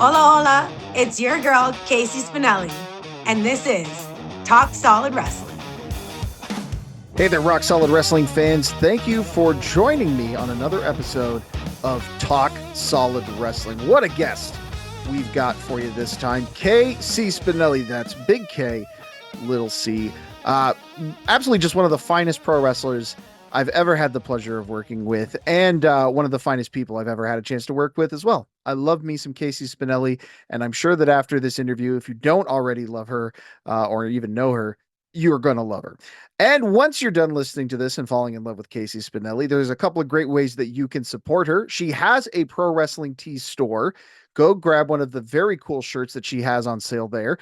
Hola, hola. It's your girl, Casey Spinelli, and this is Talk Solid Wrestling. Hey there, Rock Solid Wrestling fans. Thank you for joining me on another episode of Talk Solid Wrestling. What a guest we've got for you this time. K.C. Spinelli, that's Big K, Little C. Absolutely just one of the finest pro wrestlers I've ever had the pleasure of working with, and one of the finest people I've ever had a chance to work with as well. I love me some Casey Spinelli, and I'm sure that after this interview, if you don't already love her or even know her, you're going to love her. And once you're done listening to this and falling in love with Casey Spinelli, there's a couple of great ways that you can support her. She has a Pro Wrestling Tees store. Go grab one of the very cool shirts that she has on sale there,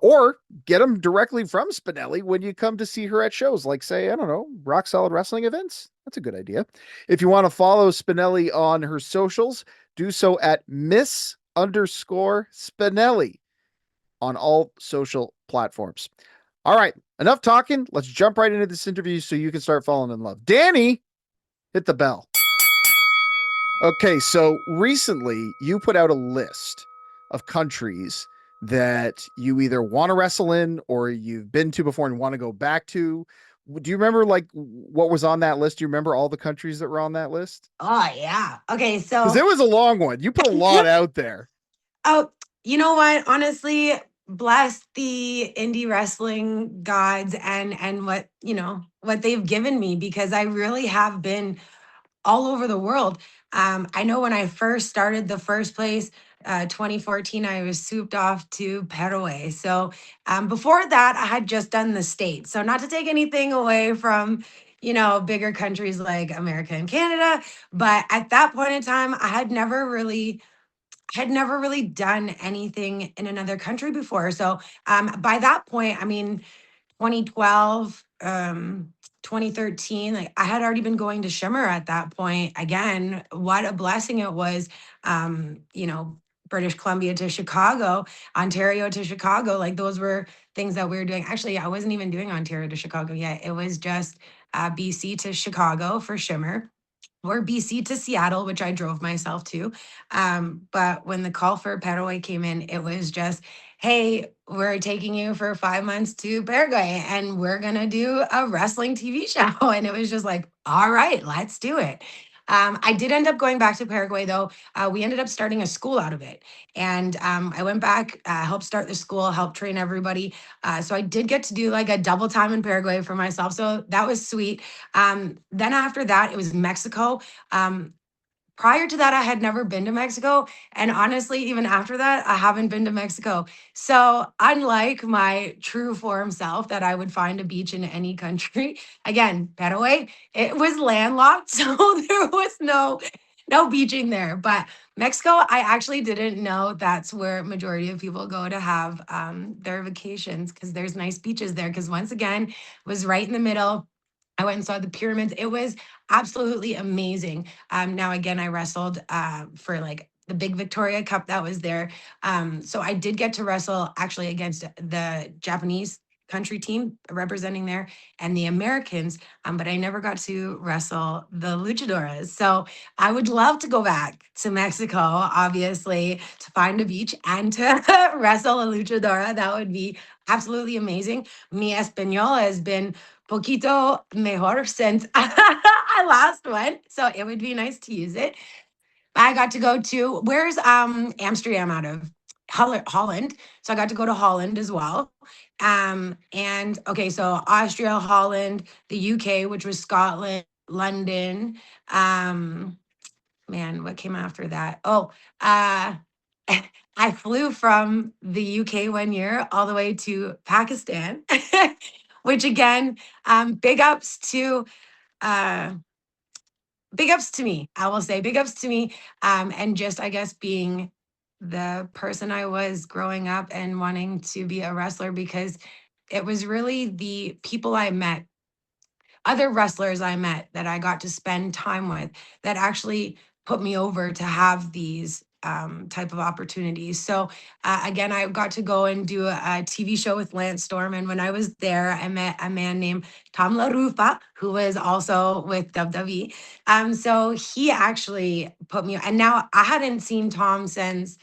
or get them directly from Spinelli when you come to see her at shows, like, say, I don't know, Rock Solid Wrestling events. That's a good idea. If you want to follow Spinelli on her socials, do so at Miss_Spinelli on all social platforms. All right, enough talking. Let's jump right into this interview so you can start falling in love. Danny, hit the bell. Okay, so recently you put out a list of countries that you either want to wrestle in or you've been to before and want to go back to. Do you remember like what was on that list? Do you remember all the countries that were on that list? Oh, yeah. Okay, Because so, it was a long one. You put a lot out there. oh, you know what? Honestly, bless the indie wrestling gods and what they've given me, because I really have been all over the world. I know when I first started the first place, 2014, I was souped off to Paraguay. So before that, I had just done the States. So not to take anything away from, bigger countries like America and Canada, but at that point in time, I had never really done anything in another country before. So by that point, I mean, 2012, 2013, like I had already been going to Shimmer at that point. Again, what a blessing it was. Um, you know, British Columbia to Chicago, Ontario to Chicago, like those were things that we were doing. Actually, I wasn't even doing Ontario to Chicago yet. It was just BC to Chicago for Shimmer, or BC to Seattle, which I drove myself to. But when the call for Paraguay came in, it was just, hey, we're taking you for 5 months to Paraguay and we're going to do a wrestling TV show. And it was just like, all right, let's do it. I did end up going back to Paraguay though. We ended up starting a school out of it. And I went back, helped start the school, helped train everybody. So I did get to do like a double time in Paraguay for myself. So that was sweet. Then after that, it was Mexico. Um, Prior to that, I had never been to Mexico. And honestly, even after that, I haven't been to Mexico. So, unlike my true form self that I would find a beach in any country, again, Paraguay, it was landlocked. So, there was no beaching there. But Mexico, I actually didn't know that's where majority of people go to have their vacations, because there's nice beaches there. Because once again, it was right in the middle. I went and saw the pyramids. It was absolutely amazing. Now again, I wrestled for like the big Victoria Cup that was there. So I did get to wrestle actually against the Japanese country team representing there and the Americans, but I never got to wrestle the luchadoras. So I would love to go back to Mexico, obviously, to find a beach and to wrestle a luchadora. That would be absolutely amazing. Mi Espanol has been poquito mejor since I last went. So it would be nice to use it. I got to go to, where's Amsterdam out of? Holland. So I got to go to Holland as well. And okay, so Austria, Holland, the UK, which was Scotland, London. Um, Man, what came after that? Oh, I flew from the UK one year all the way to Pakistan, which again, big ups to uh, big ups to me. I will say big ups to me, and just I guess being the person I was growing up and wanting to be a wrestler, because it was really the people I met, other wrestlers I met that I got to spend time with, that actually put me over to have these type of opportunities. So again, I got to go and do a TV show with Lance Storm, and when I was there, I met a man named Tom LaRufa, who was also with WWE. So he actually put me, and now I hadn't seen Tom since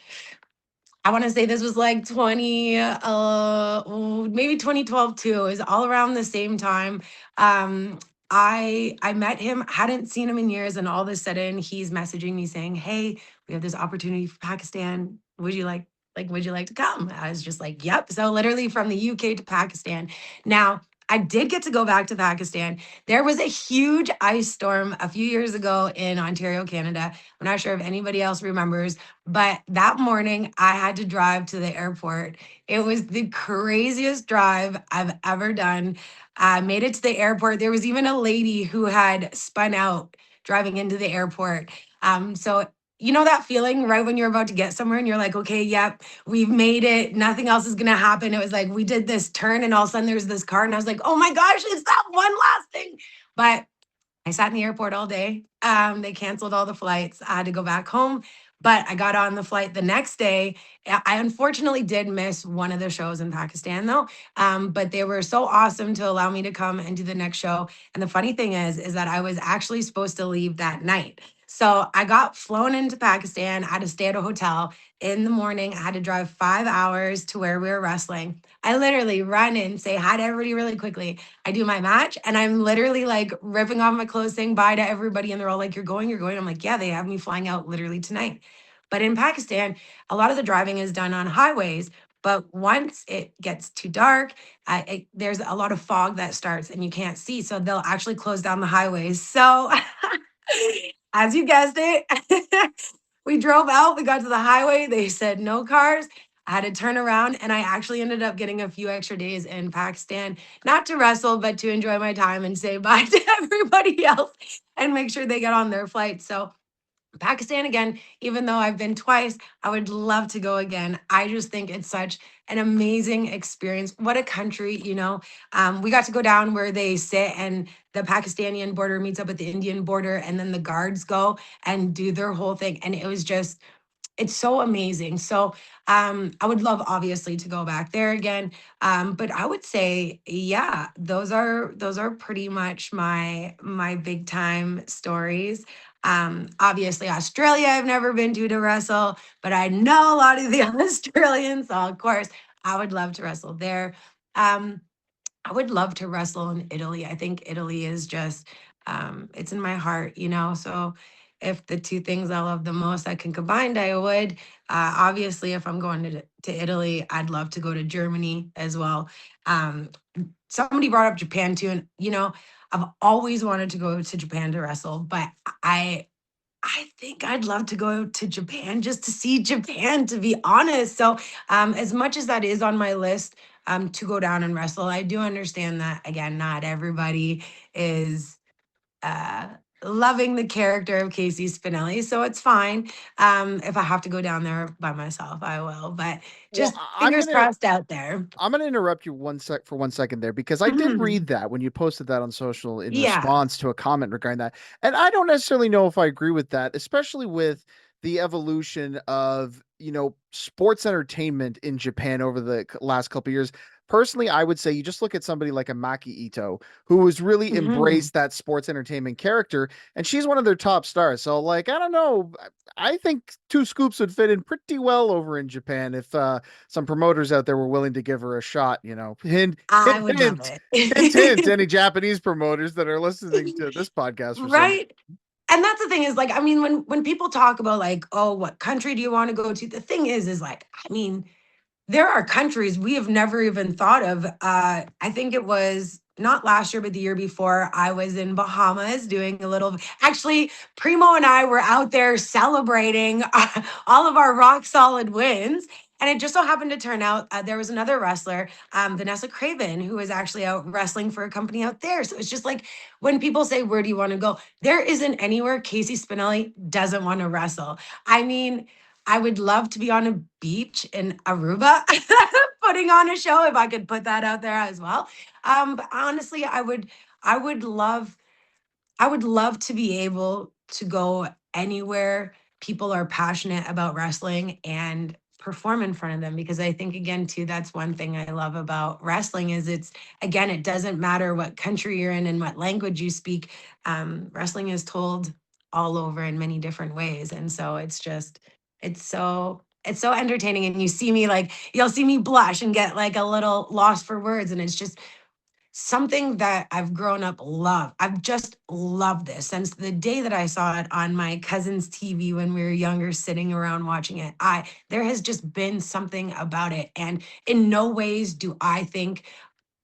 I want to say this was like 20, maybe 2012 too. It was all around the same time. Um, I met him, hadn't seen him in years, and all of a sudden he's messaging me saying, "Hey, we have this opportunity for Pakistan. Would you like to come?" I was just like, "Yep." So literally from the UK to Pakistan. Now, I did get to go back to Pakistan. There was a huge ice storm a few years ago in Ontario, Canada. I'm not sure if anybody else remembers, but that morning, I had to drive to the airport. It was the craziest drive I've ever done. I made it to the airport. There was even a lady who had spun out driving into the airport. So you know that feeling right when you're about to get somewhere and you're like, okay, yep, we've made it. Nothing else is gonna happen. It was like we did this turn, and all of a sudden there's this car, and I was like, oh my gosh, it's that one last thing. But I sat in the airport all day. They canceled all the flights. I had to go back home, but I got on the flight the next day. I unfortunately did miss one of the shows in Pakistan, though. But they were so awesome to allow me to come and do the next show. And the funny thing is that I was actually supposed to leave that night. So I got flown into Pakistan. I had to stay at a hotel. In the morning, I had to drive 5 hours to where we were wrestling. I literally run in, say hi to everybody really quickly. I do my match, and I'm literally like ripping off my clothes, saying bye to everybody. And they're all like, "You're going, you're going." I'm like, "Yeah, they have me flying out literally tonight." But in Pakistan, a lot of the driving is done on highways. But once it gets too dark, there's a lot of fog that starts and you can't see. So they'll actually close down the highways. So, as you guessed it, we drove out, we got to the highway. They said no cars. I had to turn around, and I actually ended up getting a few extra days in Pakistan, not to wrestle, but to enjoy my time and say bye to everybody else and make sure they got on their flight. So, Pakistan again, even though I've been twice, I would love to go again. I just think it's such an amazing experience. What a country, you know. We got to go down where they sit and the Pakistani border meets up with the Indian border, and then the guards go and do their whole thing. And it was just it's so amazing. So I would love obviously to go back there again. But I would say, yeah, those are pretty much my big time stories. Obviously Australia I've never been to wrestle, but I know a lot of the Australians. So of course I would love to wrestle there. Um, I would love to wrestle in Italy. I think Italy is just, it's in my heart, you know. So if the two things I love the most I can combine, I would. Obviously, if I'm going to Italy, I'd love to go to Germany as well. Um, Somebody brought up Japan too, and you know, I've always wanted to go to Japan to wrestle, but I I think I'd love to go to Japan just to see Japan, to be honest. So, as much as that is on my list, to go down and wrestle, I do understand that, again, not everybody is uh, loving the character of Casey Spinelli. So it's fine. If I have to go down there by myself, I will. But Well, just fingers crossed out there. I'm gonna interrupt you for 1 second there because I did read Mhm. that when you posted that on social in Yeah. response to a comment regarding that. And I don't necessarily know if I agree with that, especially with the evolution of, sports entertainment in Japan over the last couple of years. Personally, I would say you just look at somebody like a Maki Ito, who has really Mhm. embraced that sports entertainment character, and she's one of their top stars. So, like, I don't know. I think two scoops would fit in pretty well over in Japan if some promoters out there were willing to give her a shot, Hint, I hint, would love hint, hint, hint. it. Any Japanese promoters that are listening to this podcast for some. Right? And that's the thing is, like, I mean, when people talk about like, oh, what country do you want to go to? The thing is like, I mean, there are countries we have never even thought of. I think it was not last year, but the year before, I was in Bahamas doing a little. Actually, Primo and I were out there celebrating all of our rock solid wins. And it just so happened to turn out there was another wrestler, Vanessa Craven, who was actually out wrestling for a company out there. So it's just like when people say, where do you want to go? There isn't anywhere Casey Spinelli doesn't want to wrestle. I mean, I would love to be on a beach in Aruba putting on a show if I could put that out there as well. But honestly, I would love I would love to be able to go anywhere people are passionate about wrestling and perform in front of them, because I think again too that's one thing I love about wrestling is it's, again, it doesn't matter what country you're in and what language you speak. Wrestling is told all over in many different ways, and so it's just it's so it's so entertaining. And you see me like, you'll see me blush and get like a little lost for words. And it's just something that I've grown up love. I've just loved this since the day that I saw it on my cousin's TV when we were younger, sitting around watching it. There has just been something about it. And in no ways do I think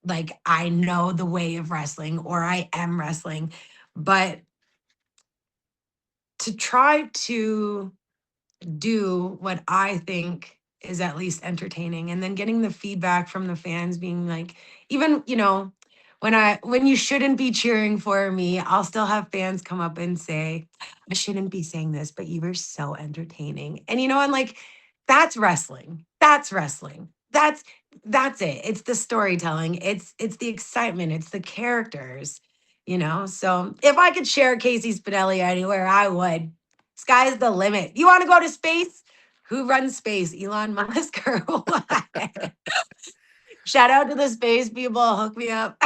like I know the way of wrestling or I am wrestling, but to try to do what I think is at least entertaining. And then getting the feedback from the fans being like, even, when you shouldn't be cheering for me, I'll still have fans come up and say, I shouldn't be saying this, but you were so entertaining. And and like that's wrestling. That's wrestling. That's it. It's the storytelling. It's the excitement. It's the characters. So if I could share Casey Spinelli anywhere, I would. Sky's the limit. You want to go to space? Who runs space? Elon Musk or what? Shout out to the space people. Hook me up.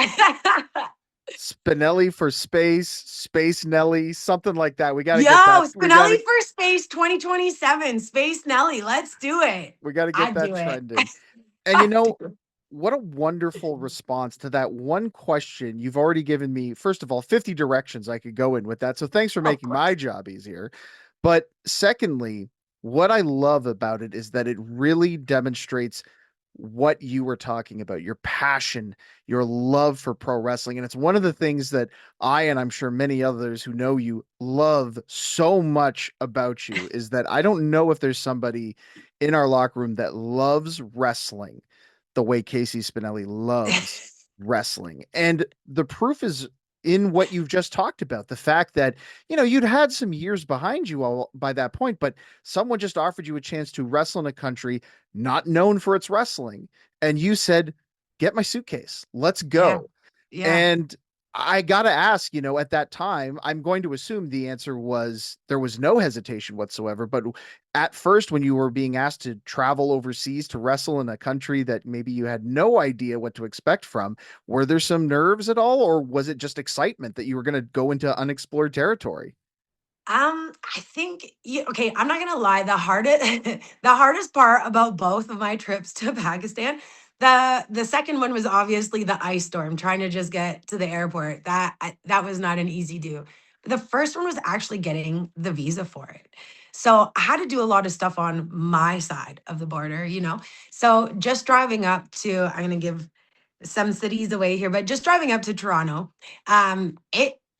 Spinelli for space, Space Nelly, something like that. We got to Yo, get that. Spinelli for space 2027. Space Nelly. Let's do it. We got to get I'd that do it. trending. And I'd do it. what a wonderful response to that one question. You've already given me, first of all, 50 directions I could go in with that. So thanks for Of making course. my job easier. But secondly, what I love about it is that it really demonstrates what you were talking about, your passion, your love for pro wrestling. And it's one of the things that and I'm sure many others who know you love so much about you is that I don't know if there's somebody in our locker room that loves wrestling the way Casey Spinelli loves wrestling. And the proof is in what you've just talked about, the fact that you'd had some years behind you all by that point, but someone just offered you a chance to wrestle in a country not known for its wrestling, and you said, get my suitcase, let's Yeah. go. Yeah. And I gotta ask, at that time, I'm going to assume the answer was there was no hesitation whatsoever. But at first, when you were being asked to travel overseas to wrestle in a country that maybe you had no idea what to expect from, were there some nerves at all, or was it just excitement that you were going to go into unexplored territory? I think okay, I'm not gonna lie. The hardest the hardest part about both of my trips to Pakistan, the second one was obviously the ice storm, trying to just get to the airport. That was not an easy do. But the first one was actually getting the visa for it. So I had to do a lot of stuff on my side of the border. So just driving up to, I'm gonna give some cities away here, but just driving up to Toronto,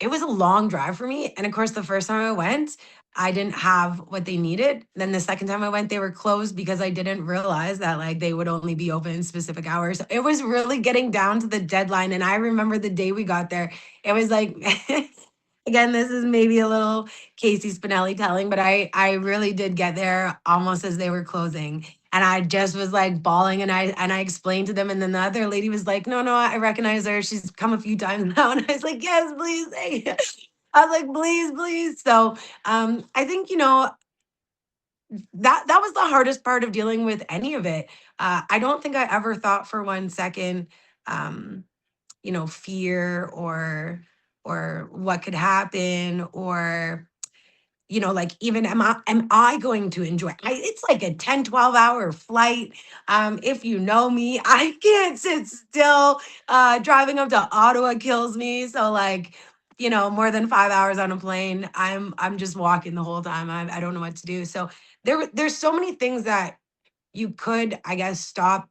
it was a long drive for me. And of course, the first time I went, I didn't have what they needed. Then the second time I went, they were closed because I didn't realize that like they would only be open in specific hours. It was really getting down to the deadline. And I remember the day we got there, it was like again, this is maybe a little Casey Spinelli telling, but I really did get there almost as they were closing. And I just was like bawling and I explained to them. And then the other lady was like, no, I recognize her. She's come a few times now. And I was like, yes, please. I was like, please, please. So I think, that was the hardest part of dealing with any of it. I don't think I ever thought for 1 second, um, fear or what could happen or like even am I going to enjoy it's like a 10-12 hour flight. If you know me, I can't sit still. Driving up to Ottawa kills me. So like, more than 5 hours on a plane, I'm just walking the whole time. I don't know what to do. So there's so many things that you could, I guess, stop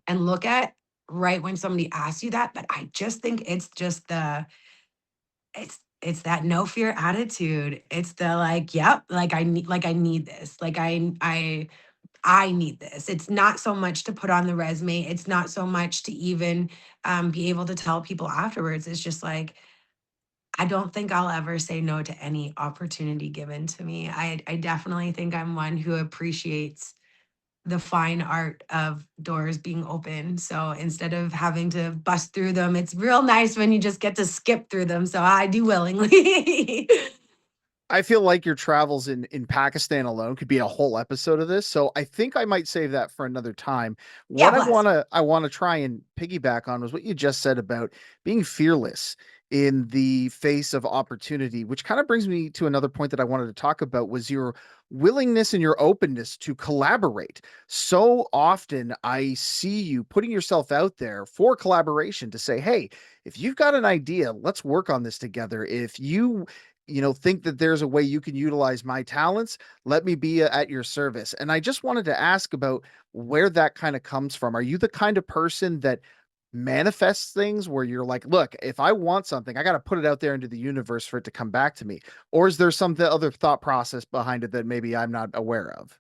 and look at right when somebody asks you that. But I just think it's just it's that no fear attitude. It's the like, yep, like I need this. Like I need this. It's not so much to put on the resume. It's not so much to even be able to tell people afterwards. It's just like I don't think I'll ever say no to any opportunity given to me. I definitely think I'm one who appreciates the fine art of doors being open. So instead of having to bust through them, it's real nice when you just get to skip through them. So I do willingly. I feel like your travels in Pakistan alone could be a whole episode of this. So I think I might save that for another time. Yeah, What I bless. want to I want to try and piggyback on was what you just said about being fearless in the face of opportunity, which kind of brings me to another point that I wanted to talk about was your willingness and your openness to collaborate. So often I see you putting yourself out there for collaboration to say, "Hey, if you've got an idea, let's work on this together. If you think that there's a way you can utilize my talents, let me be at your service." And I just wanted to ask about where that kind of comes from. Are you the kind of person that manifests things where you're like, look, if I want something, I got to put it out there into the universe for it to come back to me? Or is there some other thought process behind it that maybe I'm not aware of?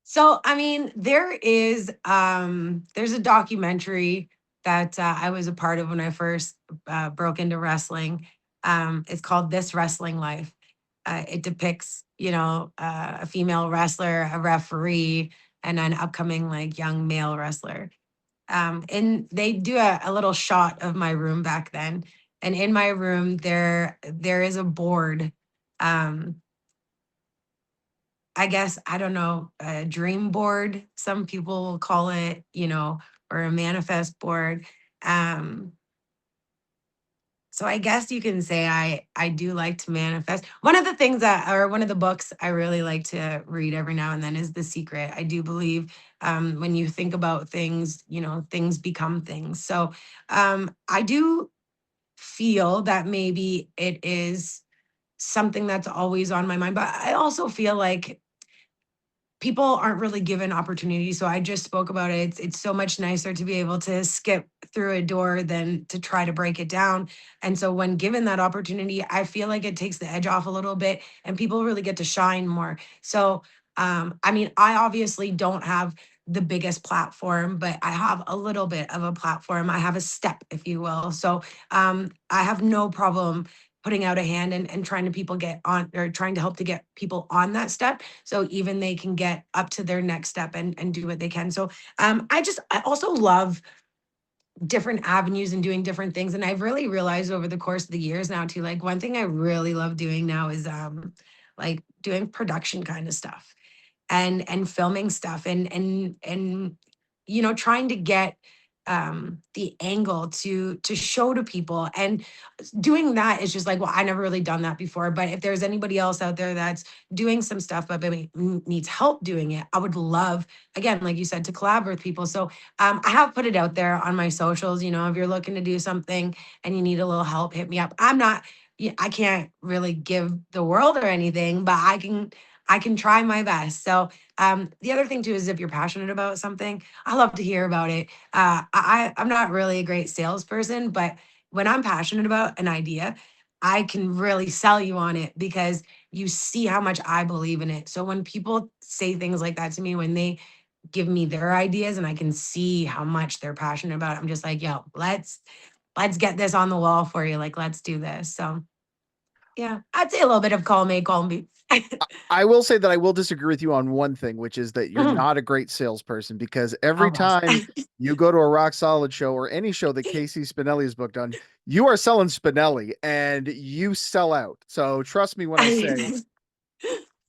So, I mean, there's a documentary that I was a part of when I first broke into wrestling. It's called This Wrestling Life. It depicts, a female wrestler, a referee, and an upcoming like young male wrestler. And they do a little shot of my room back then. And in my room, there is a board. Um, I guess, I don't know, a dream board, some people will call it, or a manifest board. Um, so I guess you can say I do like to manifest. One of the things that, or one of the books I really like to read every now and then is The Secret. I do believe when you think about things, things become things. So I do feel that maybe it is something that's always on my mind, but I also feel like people aren't really given opportunities. So I just spoke about it. It's so much nicer to be able to skip through a door than to try to break it down. And so when given that opportunity, I feel like it takes the edge off a little bit and people really get to shine more. So I mean, I obviously don't have the biggest platform, but I have a little bit of a platform. I have a step, if you will. So I have no problem putting out a hand and trying to people get on or trying to help to get people on that step so even they can get up to their next step and do what they can. So I also love different avenues and doing different things. And I've really realized over the course of the years now too, like one thing I really love doing now is like doing production kind of stuff and filming stuff and trying to get the angle to show to people. And doing that is just like, well, I never really done that before. But if there's anybody else out there that's doing some stuff, but maybe needs help doing it, I would love, again, like you said, to collaborate with people. So I have put it out there on my socials. If you're looking to do something and you need a little help, hit me up. I can't really give the world or anything, but I can try my best. So the other thing too is if you're passionate about something, I love to hear about it. I'm not really a great salesperson, but when I'm passionate about an idea, I can really sell you on it because you see how much I believe in it. So when people say things like that to me, when they give me their ideas and I can see how much they're passionate about it, I'm just like, yo, let's get this on the wall for you. Like, let's do this. So yeah, I'd say a little bit of call me, call me. I will say that I will disagree with you on one thing, which is that you're not a great salesperson because every Oh gosh. time you go to a Rock Solid show or any show that Casey Spinelli is booked on, you are selling Spinelli and you sell out. So trust me when I say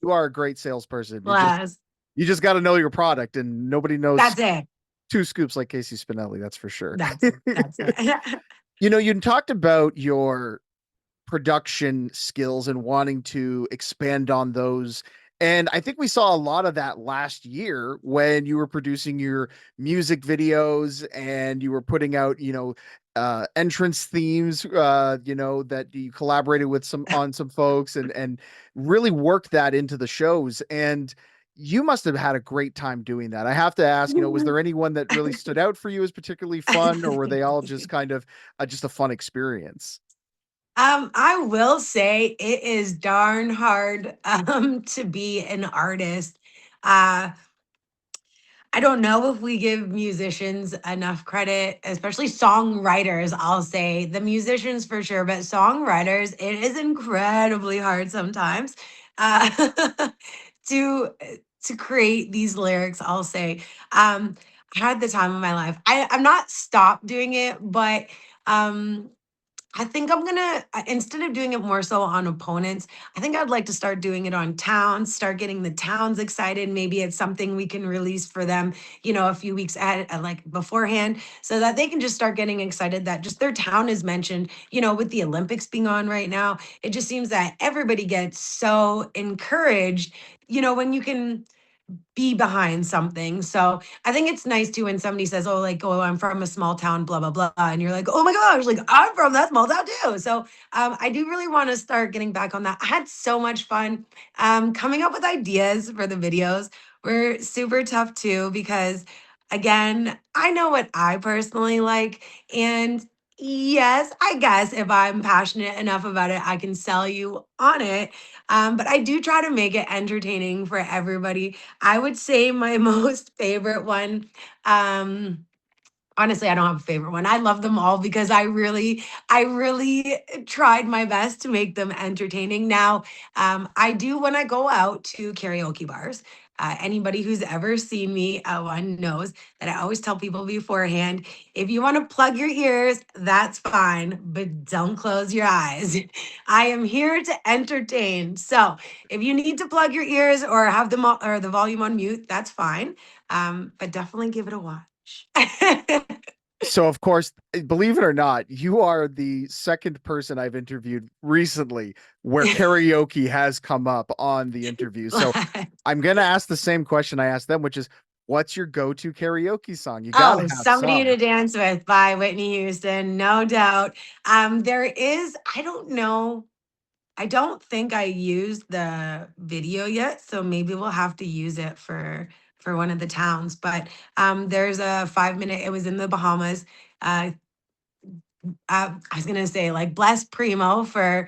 you are a great salesperson. Bless. You just got to know your product, and nobody knows That's it. two scoops like Casey Spinelli, that's for sure. That's it. You talked about your production skills and wanting to expand on those. And I think we saw a lot of that last year when you were producing your music videos and you were putting out, entrance themes, that you collaborated with some folks and really worked that into the shows. And you must have had a great time doing that. I have to ask, was there anyone that really stood out for you as particularly fun, or were they all just kind of just a fun experience? I will say it is darn hard to be an artist. Uh I don't know if we give musicians enough credit, especially songwriters. I'll say the musicians for sure, but songwriters, it is incredibly hard sometimes uh, to to create these lyrics. I'll say I had the time of my life. I'm not stopped doing it, but um, I think I'm gonna instead of doing it more so on opponents, I think I'd like to start doing it on towns, start getting the towns excited. Maybe it's something we can release for them, a few weeks like beforehand, so that they can just start getting excited that just their town is mentioned. With the Olympics being on right now, it just seems that everybody gets so encouraged, when you can be behind something. So I think it's nice too when somebody says, "Oh, like, oh, I'm from a small town, blah blah blah," and you're like, "Oh my gosh, like I'm from that small town too." So I do really want to start getting back on that. I had so much fun coming up with ideas for the videos. Were super tough too because, again, I know what I personally like, and yes, I guess if I'm passionate enough about it, I can sell you on it. But I do try to make it entertaining for everybody. I would say my most favorite one, um, honestly, I don't have a favorite one. I love them all because I really tried my best to make them entertaining. Now, I do when I go out to karaoke bars. Anybody who's ever seen me at one knows that I always tell people beforehand, if you want to plug your ears, that's fine, but don't close your eyes. I am here to entertain. So if you need to plug your ears or have them or the volume on mute, that's fine. But definitely give it a watch. So, of course, believe it or not, you are the second person I've interviewed recently where karaoke has come up on the interview. So, I'm going to ask the same question I asked them, which is, what's your go-to karaoke song? You got to Oh, have Somebody some. to Dance With by Whitney Houston, no doubt. There is, I don't know, I don't think I used the video yet, so maybe we'll have to use it for one of the towns. But there's a 5 minute. It was in the Bahamas. Uh, I was gonna say like bless Primo for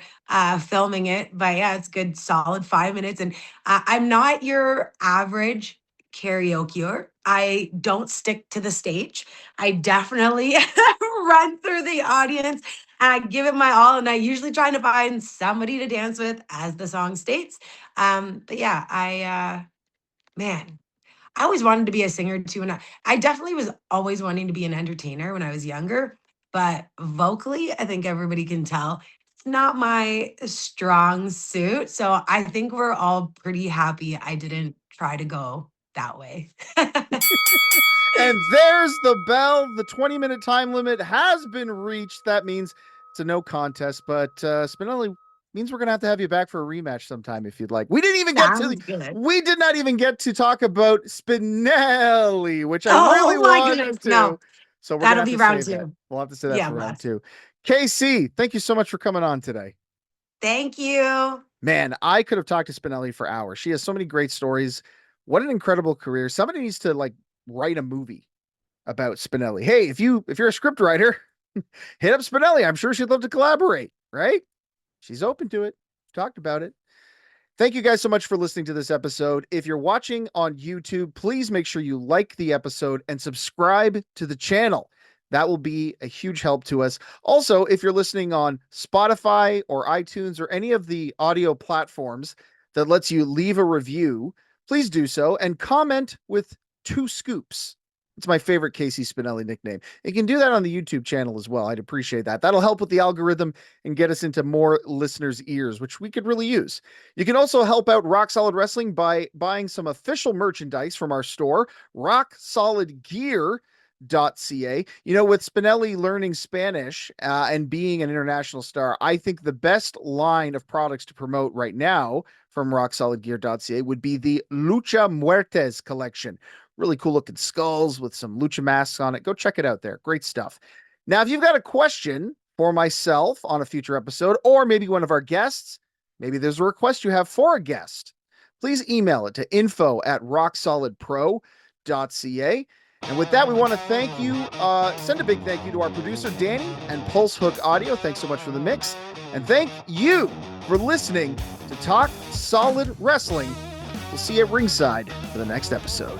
filming it, but yeah, it's good, solid 5 minutes. And I'm not your average karaokeer. I don't stick to the stage. I definitely run through the audience and I give it my all. And I usually try to find somebody to dance with, as the song states. But yeah, man, I always wanted to be a singer too, and I definitely was always wanting to be an entertainer when I was younger, but vocally, I think everybody can tell it's not my strong suit. So I think we're all pretty happy I didn't try to go that way. And there's the bell. The 20-minute time limit has been reached. That means it's a no contest, but Spinelli means we're going to have you back for a rematch sometime if you'd like. Sounds good. We did not even get to talk about Spinelli, which I really Oh my wanted goodness. to. No, So we're going to that'll have be to round save that. two. We'll have to say that Yeah, for round bless. two. KC, thank you so much for coming on today. Thank you. Man, I could have talked to Spinelli for hours. She has so many great stories. What an incredible career. Somebody needs to like write a movie about Spinelli. Hey, if you're a script writer, hit up Spinelli. I'm sure she'd love to collaborate, right? She's open to it. Talked about it. Thank you guys so much for listening to this episode. If you're watching on YouTube, please make sure you like the episode and subscribe to the channel. That will be a huge help to us. Also, if you're listening on Spotify or iTunes or any of the audio platforms that lets you leave a review, please do so and comment with 2 scoops. It's my favorite Casey Spinelli nickname. You can do that on the YouTube channel as well. I'd appreciate that. That'll help with the algorithm and get us into more listeners' ears, which we could really use. You can also help out Rock Solid Wrestling by buying some official merchandise from our store, rocksolidgear.ca. With Spinelli learning Spanish and being an international star, I think the best line of products to promote right now from rocksolidgear.ca would be the Lucha Muertes collection. Really cool looking skulls with some lucha masks on it. Go check it out there. Great stuff. Now, if you've got a question for myself on a future episode, or maybe one of our guests, maybe there's a request you have for a guest, please email it to info@rocksolidpro.ca. And with that, we want to thank you. Send a big thank you to our producer, Danny, and Pulse Hook Audio. Thanks so much for the mix. And thank you for listening to Talk Solid Wrestling. We'll see you at ringside for the next episode.